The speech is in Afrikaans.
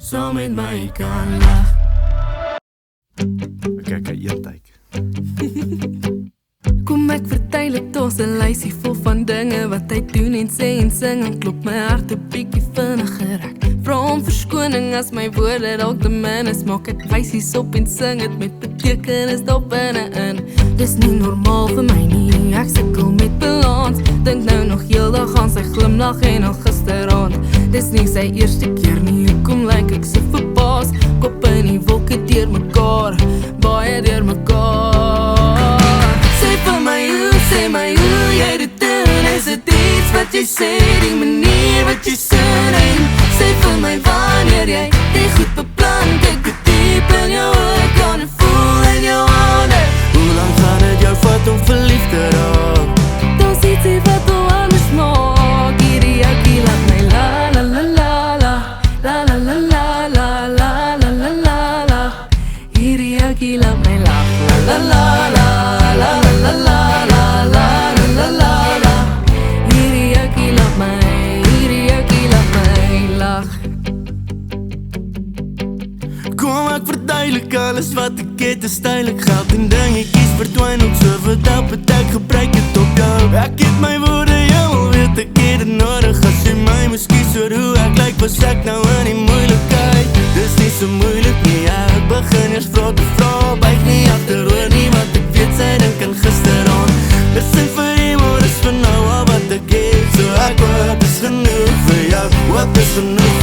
saam met my kan lag. Kyk, een tyd. Kom ek verduidelik ons 'n lysie vol van dinge wat hy doen en sê en sing en klop my hart 'n bietjie vinniger. Ek vra om verskoning as my woorde dalk te min is, maak ek wysies op en sing dit met betekenis daar binne-in. Dis nie normaal vir my nie, ek sukkel met balans. Dink nou nog heeldag aan sy glimlag en al gisteraand. Dis nie sy eerste keer nie, hoekom lyk ek so verbaas? Kop in die wolke deur mekaar, baie deur mekaar. Sê my hoe jy dit doen, is dit iets wat jy sê, die manier wat jy sin en sê vir my wanneer jy dit goed beplan, kyk hoe diep in jou oë kan ek voel in jou hande. Hoe lang gaan het jou vat om verlief te raak? Daar's ietsie wat al anders maak, hierdie oukie laat my la la la la la, la la la la la la la la la la. Hierdie oukie laat my la la la la la la la la. Kom ek verduidelik alles wat ek het is tydelik. Geld en dingetjies verdwyn ook so vertel, ek gebruik het op jou. Ek het my woorde, jy wil weet ek het het nodig. As jy my moes kies oor hoe ek lyk, was ek nou in die moeilikheid. Dis nie so moeilik nie, ek begin eers vraag te vraag. Buig nie agteroor nie, want ek weet sy dink aan gisteraan. Listen vir die woord is vir nou al wat ek het. So ek hoop is genoeg vir jou, hoop is genoeg